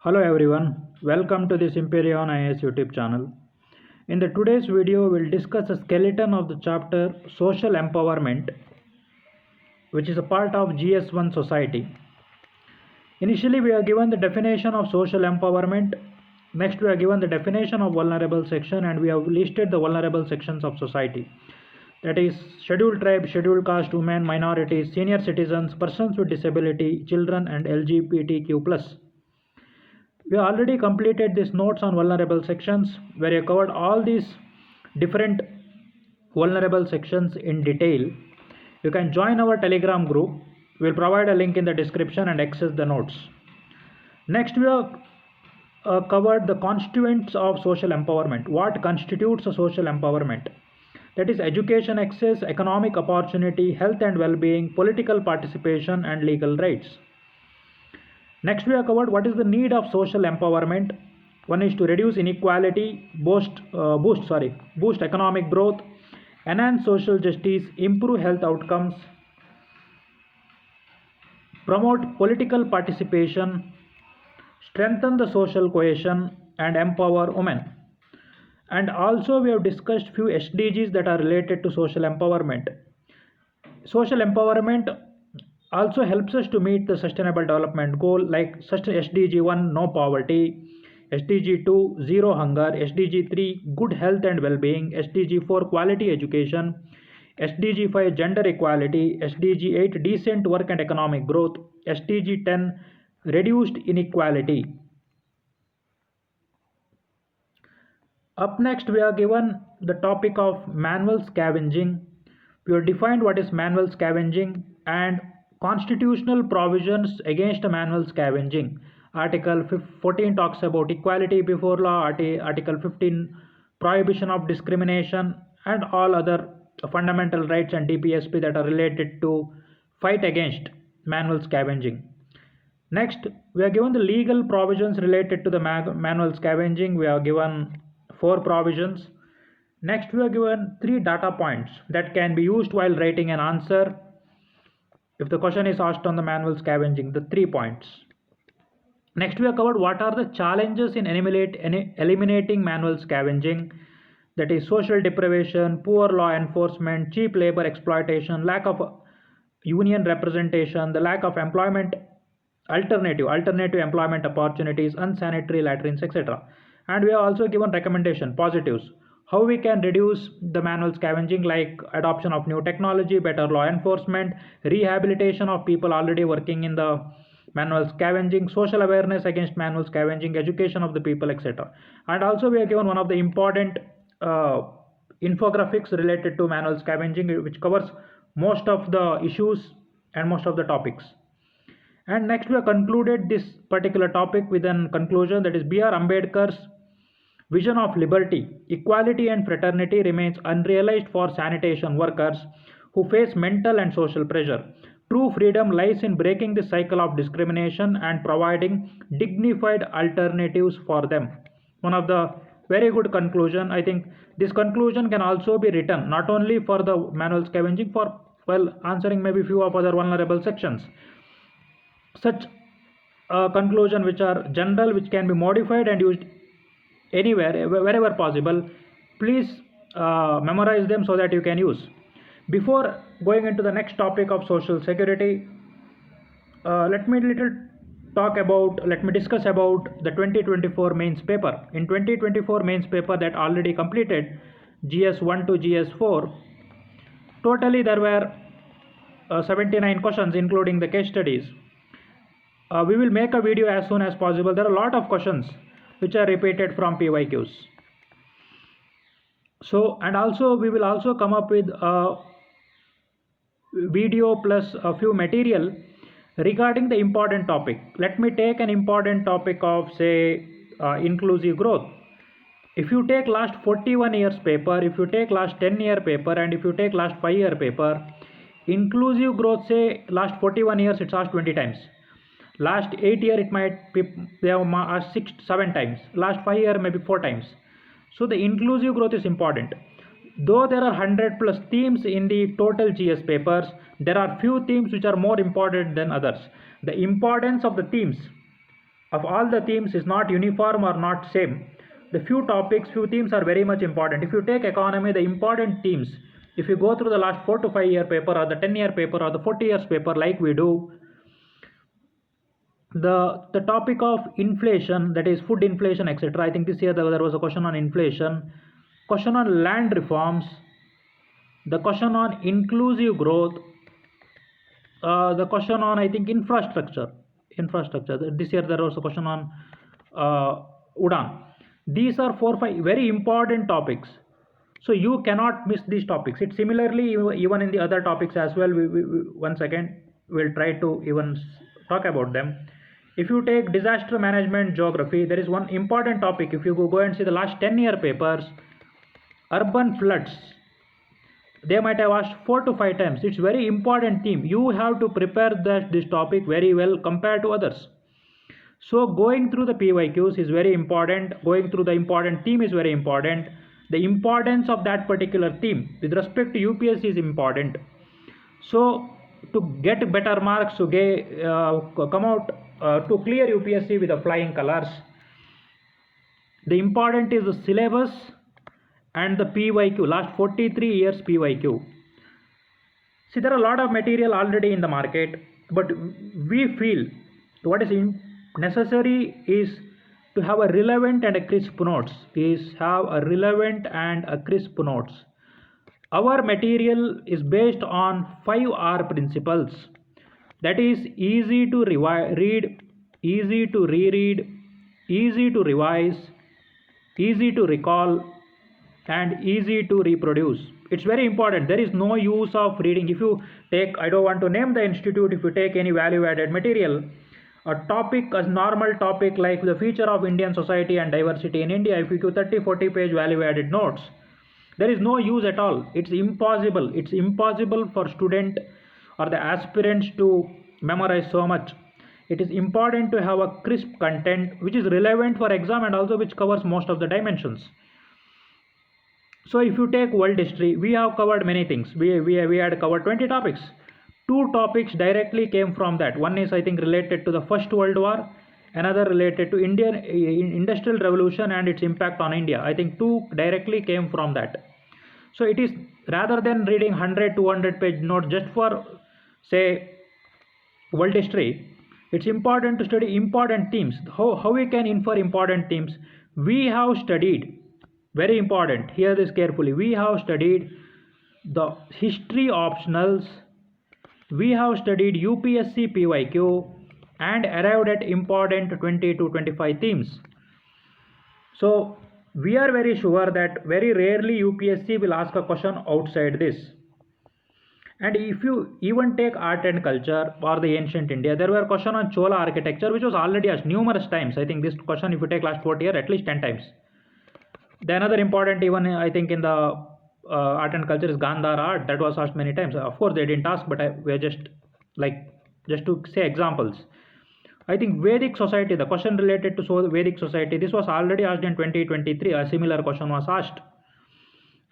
Hello everyone, welcome to the Simperion IAS YouTube channel. In the today's video, we'll discuss a skeleton of the chapter Social Empowerment, which is a part of GS1 society. Initially, we are given the definition of social empowerment. Next, we are given the definition of vulnerable section, and we have listed the vulnerable sections of society. That is scheduled tribe, scheduled caste, women, minorities, senior citizens, persons with disability, children, and LGBTQ+. We already completed these notes on vulnerable sections where I covered all these different vulnerable sections in detail. You can join our Telegram group. We'll provide a link in the description and access the notes. Next, we have covered the constituents of social empowerment. What constitutes a social empowerment? That is education access, economic opportunity, health and well-being, political participation, and legal rights. Next, we have covered what is the need of social empowerment. One is to reduce inequality, boost economic growth, enhance social justice, improve health outcomes, promote political participation, strengthen the social cohesion, and empower women. And also we have discussed few SDGs that are related to social empowerment. Social empowerment also helps us to meet the sustainable development goal like SDG 1 no poverty, SDG 2 zero hunger, SDG 3 good health and well-being, SDG 4 quality education, SDG 5 gender equality, SDG 8 decent work and economic growth, SDG 10 reduced inequality. Up next, we are given the topic of manual scavenging. We have defined what is manual scavenging and constitutional provisions against manual scavenging. Article 14 talks about equality before law, Article 15 prohibition of discrimination, and all other fundamental rights and DPSP that are related to fight against manual scavenging. Next, we are given the legal provisions related to the manual scavenging. We are given 4 provisions. Next, we are given 3 data points that can be used while writing an answer if the question is asked on the manual scavenging, the 3 points. Next, we have covered what are the challenges in eliminating manual scavenging. That is social deprivation, poor law enforcement, cheap labor exploitation, lack of union representation, the lack of employment alternative employment opportunities, unsanitary latrines, etc. And we have also given recommendation positives how we can reduce the manual scavenging, like adoption of new technology, better law enforcement, rehabilitation of people already working in the manual scavenging, social awareness against manual scavenging, education of the people, etc. And also we have given one of the important infographics related to manual scavenging, which covers most of the issues and most of the topics. And next, we have concluded this particular topic with a conclusion, that is B.R. Ambedkar's vision of liberty, equality and fraternity remains unrealized for sanitation workers who face mental and social pressure. True freedom lies in breaking the cycle of discrimination and providing dignified alternatives for them. One of the very good conclusion. I think this conclusion can also be written not only for the manual scavenging, for while answering maybe few of other vulnerable sections. Such conclusion which are general, which can be modified and used anywhere, wherever possible. Please memorize them so that you can use. Before going into the next topic of social security, let me discuss about the 2024 mains paper. In 2024 mains paper that already completed GS1 to GS4, totally there were 79 questions including the case studies. We will make a video as soon as possible. There are a lot of questions which are repeated from PYQs. So, and also we will also come up with a video plus a few material regarding the important topic. Let me take an important topic of say inclusive growth. If you take last 41 years paper, if you take last 10-year paper, and if you take last 5-year paper, inclusive growth say last 41 years it's asked 20 times. Last 8 year it might be they have asked 6-7 times. Last 5 year maybe 4 times. So the inclusive growth is important. Though there are 100+ themes in the total GS papers, there are few themes which are more important than others. The importance of the themes of all the themes is not uniform or not same. The few themes are very much important. If you take economy, the important themes, if you go through the last 4 to 5 year paper or the 10-year paper or the 40 years paper like we do, the topic of inflation, that is food inflation, etc. I think this year there was a question on inflation, question on land reforms, the question on inclusive growth, the question on, I think, infrastructure. This year there was a question on Udan. These are 4 5 very important topics, so you cannot miss these topics. It's similarly even in the other topics as well. Once again we'll try to even talk about them. If you take disaster management geography, there is one important topic. If you go and see the last 10-year papers, urban floods, they might have asked 4 to 5 times. It's very important theme. You have to prepare this topic very well compared to others. So going through the PYQs is very important. Going through the important theme is very important. The importance of that particular theme with respect to UPSC is important. So to get better marks, to come out to clear UPSC with the flying colors, the important is the syllabus and the PYQ, last 43 years PYQ. See, there are a lot of material already in the market, but we feel what is necessary is to have a relevant and a crisp notes. Our material is based on 5R principles. That is easy to read, easy to reread, easy to revise, easy to recall, and easy to reproduce. It's very important. There is no use of reading. If you take, I don't want to name the institute, if you take any value added material, a normal topic like the future of Indian society and diversity in India, if you give 30-40 page value added notes, there is no use at all. It's impossible for student or the aspirants to memorize so much. It is important to have a crisp content which is relevant for exam and also which covers most of the dimensions. So if you take world history, we have covered many things. We had covered 20 topics. 2 topics directly came from that. One is, I think, related to the First World War, another related to Indian Industrial Revolution and its impact on India. I think 2 directly came from that. So it is, rather than reading 100-200 page notes just for, say, world history, it's important to study important themes. How we can infer important themes? We have studied, very important, hear this carefully, we have studied the history optionals, we have studied UPSC PYQ and arrived at important 20 to 25 themes. So we are very sure that very rarely UPSC will ask a question outside this. And if you even take art and culture or the ancient India, there were questions on Chola architecture which was already asked numerous times. I think this question, if you take last 40 years, at least 10 times. The another important, even I think in the art and culture, is Gandhara art. That was asked many times. Of course they didn't ask, but we are just to say examples. I think Vedic society, the question related to Vedic society, this was already asked in 2023. A similar question was asked.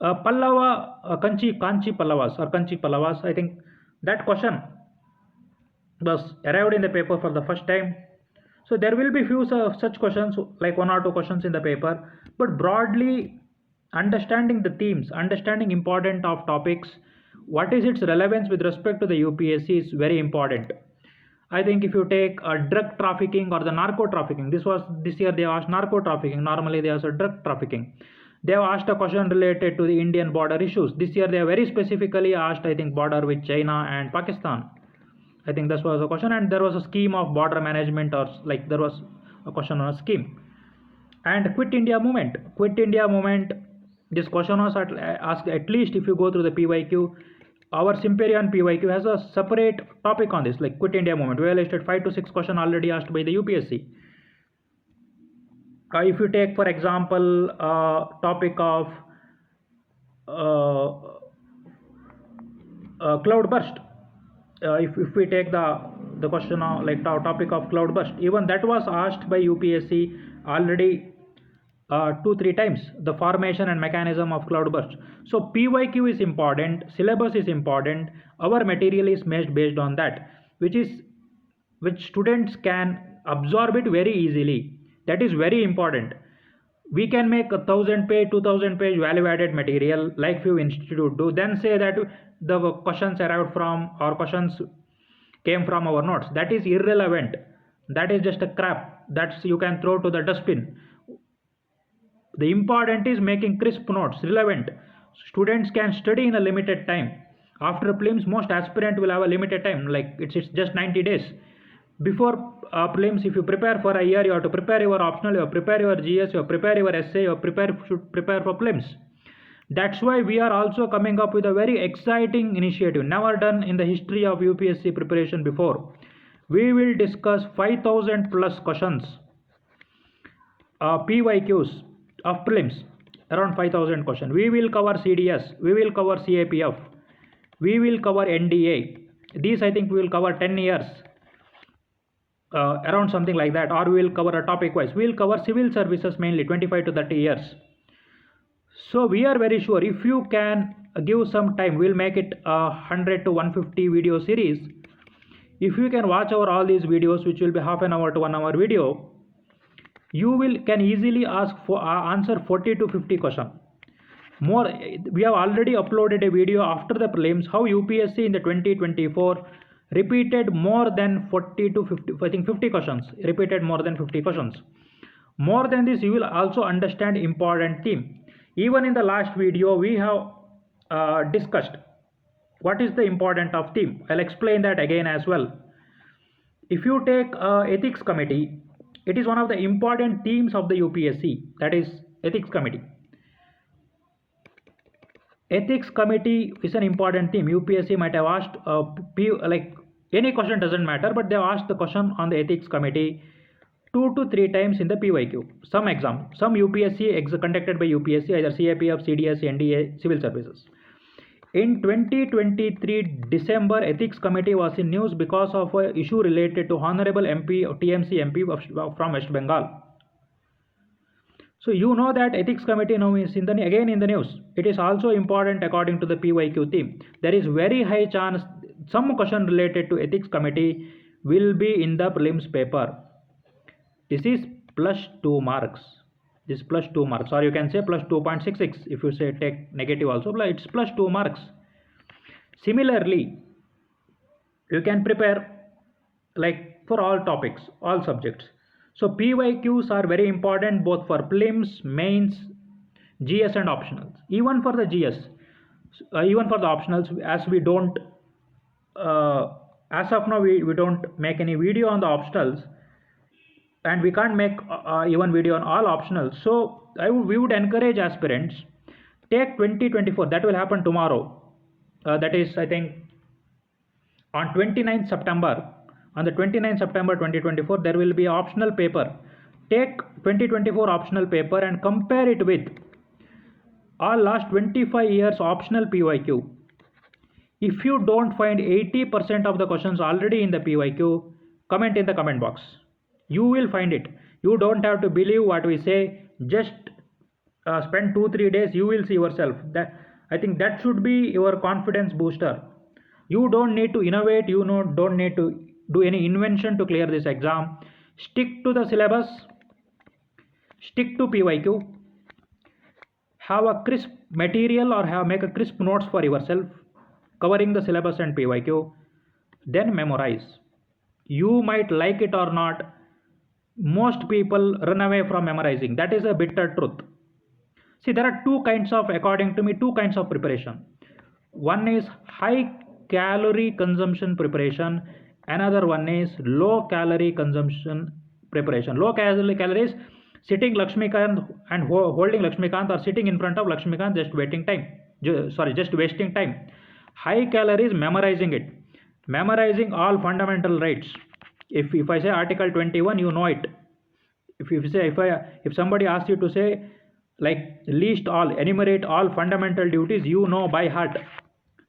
Kanchi Pallavas, I think that question was arrived in the paper for the first time. So there will be few such questions, like 1 or 2 questions in the paper, but broadly understanding the themes, understanding important of topics, what is its relevance with respect to the UPSC is very important. I think if you take drug trafficking or the narco trafficking, this year they asked narco trafficking. Normally they ask drug trafficking. They have asked a question related to the Indian border issues. This year they have very specifically asked, I think, border with China and Pakistan. I think this was a question, and there was a scheme of border management, or like there was a question on a scheme. And Quit India movement, this question was asked, at least if you go through the PYQ, our Simperion PYQ has a separate topic on this, like Quit India movement. We have listed 5 to 6 questions already asked by the UPSC. If you take, for example, topic of cloud burst, if we take the question of like topic of cloud burst, even that was asked by UPSC already 2-3 times, the formation and mechanism of cloud burst. So PYQ is important, syllabus is important, our material is based on that, which students can absorb it very easily. That is very important. We can make 1,000 page 2,000 page value added material like few institute do, then say that the questions arrived from or questions came from our notes. That is irrelevant. That is just a crap. That's you can throw to the dustbin. The important is making crisp notes, relevant. Students can study in a limited time. After prelims, most aspirant will have a limited time, like it's just 90 days. Before prelims, if you prepare for a year, you have to prepare your optional, you have to prepare your GS, you have to prepare your essay, you should prepare for prelims. That's why we are also coming up with a very exciting initiative, never done in the history of UPSC preparation before. We will discuss 5,000 plus questions, PYQs of prelims, around 5,000 questions. We will cover CDS, we will cover CAPF, we will cover NDA. These I think we will cover 10 years, around something like that, or we will cover a topic wise. We will cover civil services mainly, 25 to 30 years. So we are very sure if you can give some time, we'll make it a 100 to 150 video series. If you can watch over all these videos, which will be half an hour to 1 hour video, you can easily answer 40 to 50 questions. More, we have already uploaded a video after the prelims how UPSC in the 2024 repeated more than 40 to 50, I think 50 questions, repeated more than 50 questions. More than this, you will also understand important theme. Even in the last video, we have discussed what is the important of theme. I'll explain that again as well. If you take ethics committee, it is one of the important themes of the UPSC, that is ethics committee. Ethics committee is an important theme. UPSC might have asked, like any question doesn't matter, but they have asked the question on the ethics committee 2 to 3 times in the PYQ. Some exam, some UPSC conducted by UPSC, either CAPF, CDS, NDA, civil services. In 2023 December, ethics committee was in news because of an issue related to Honorable MP, TMC MP from West Bengal. So you know that ethics committee now is again in the news. It is also important according to the PYQ theme. There is very high chance some question related to ethics committee will be in the prelims paper. This is plus 2 marks. This is plus 2 marks, or you can say plus 2.66. If you say take negative also, it's plus 2 marks. Similarly, you can prepare like for all topics, all subjects. So PYQs are very important both for prelims, mains, GS and optionals. Even for the GS, even for the optionals, as we don't, as of now we don't make any video on the optionals, and we can't make even video on all optionals. So we would encourage aspirants, take 2024, that will happen tomorrow. That is, I think, on 29th September. On the 29th September 2024, there will be optional paper. Take 2024 optional paper and compare it with all last 25 years optional PYQ. If you don't find 80% of the questions already in the PYQ, comment in the comment box. You will find it. You don't have to believe what we say. Just spend 2-3 days. You will see yourself. That I think that should be your confidence booster. You don't need to innovate. You don't need to do any invention to clear this exam. Stick to the syllabus. Stick to PYQ. Have a crisp material or make a crisp notes for yourself, covering the syllabus and PYQ. Then memorize. You might like it or not. Most people run away from memorizing. That is a bitter truth. See, there are according to me, two kinds of preparation. One is high calorie consumption preparation. Another one is low calorie consumption preparation. Low calories, sitting Lakshmikant and holding Lakshmikant, or sitting in front of Lakshmikant, just wasting time. High calories, memorizing it. Memorizing all fundamental rights. If I say Article 21, you know it. If somebody asks you to say like enumerate all fundamental duties, you know by heart.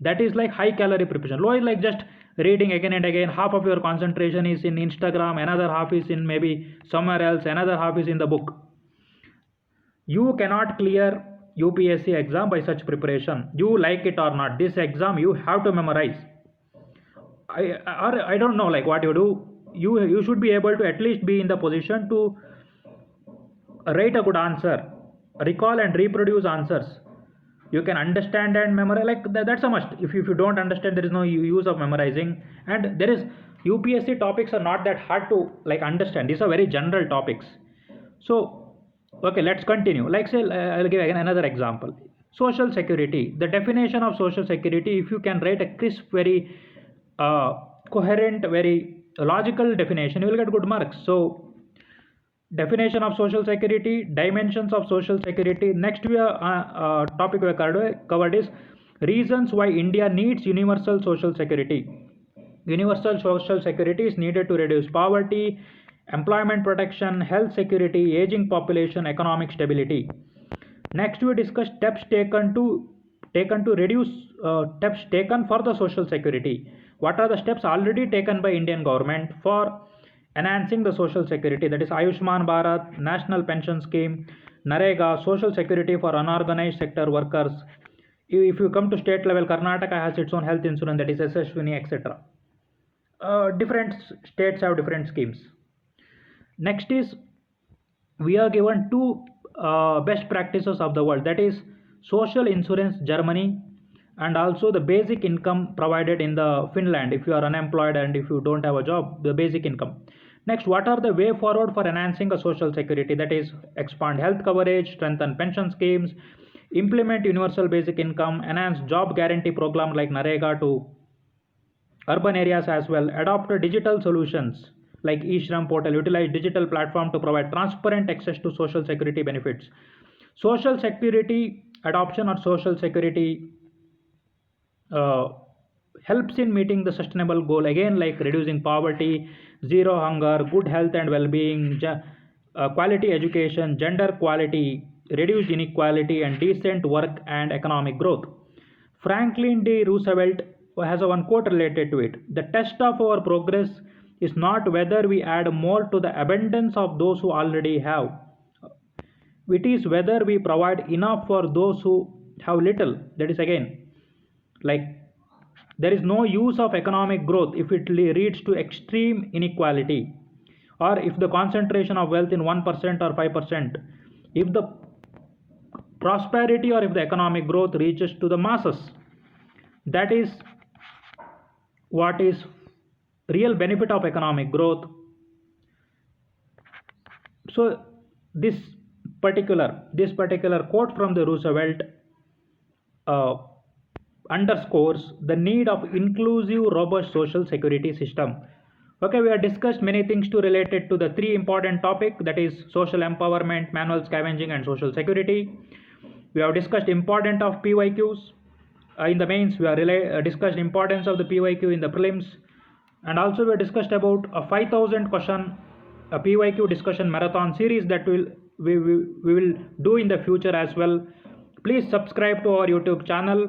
That is like high calorie preparation. Low is like just reading again and again. Half of your concentration is in Instagram, another half is in maybe somewhere else, another half is in the book. You cannot clear UPSC exam by such preparation. You like it or not, this exam you have to memorize. I don't know like what you do. you should be able to at least be in the position to write a good answer, recall and reproduce answers. You can understand and memorize, like that's a must. If you don't understand, there is no use of memorizing. And there is UPSC topics are not that hard to like understand. These are very general topics. So okay, let's continue. Like say I'll give again another example. Social security. The definition of social security, if you can write a crisp, very uh, coherent, very logical definition, you will get good marks. So definition of social security, dimensions of social security. Next we are topic we covered is reasons why India needs universal social security. Universal social security is needed to reduce poverty, employment protection, health security, aging population, economic stability. Next we discuss steps taken to reduce steps taken for the social security. What are the steps already taken by Indian government for enhancing the social security? That is Ayushman Bharat, National Pension Scheme, Narega, Social Security for unorganized sector workers. If you come to state level, Karnataka has its own health insurance, that is SSVini, etc. Different states have different schemes. Next is we are given two best practices of the world, that is social insurance Germany and also the basic income provided in the Finland if you are unemployed and if you don't have a job, the basic income. Next, what are the way forward for enhancing a social security? That is expand health coverage, strengthen pension schemes, implement universal basic income, enhance job guarantee program like Narega to urban areas as well, adopt digital solutions like eShram portal, utilize digital platform to provide transparent access to social security benefits. Social security adoption or social security uh, helps in meeting the sustainable goal again, like reducing poverty, zero hunger, good health and well-being, quality education, gender equality, reduced inequality, and decent work and economic growth. Franklin D. Roosevelt has a one quote related to it. The test of our progress is not whether we add more to the abundance of those who already have. It is whether we provide enough for those who have little. That is again, like there is no use of economic growth if it leads to extreme inequality, or if the concentration of wealth in 1% or 5%. If the prosperity or if the economic growth reaches to the masses, that is what is real benefit of economic growth. So this particular quote from the Roosevelt uh, underscores the need of inclusive, robust social security system. Okay, we have discussed many things to related to the three important topic, that is social empowerment, manual scavenging, and social security. We have discussed important of PYQs in the mains. We have discussed importance of the PYQ in the prelims, and also we have discussed about a 5,000 question a PYQ discussion marathon series that we will do in the future as well. Please subscribe to our YouTube channel,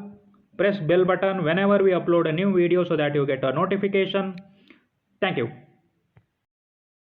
press bell button whenever we upload a new video so that you get a notification. Thank you.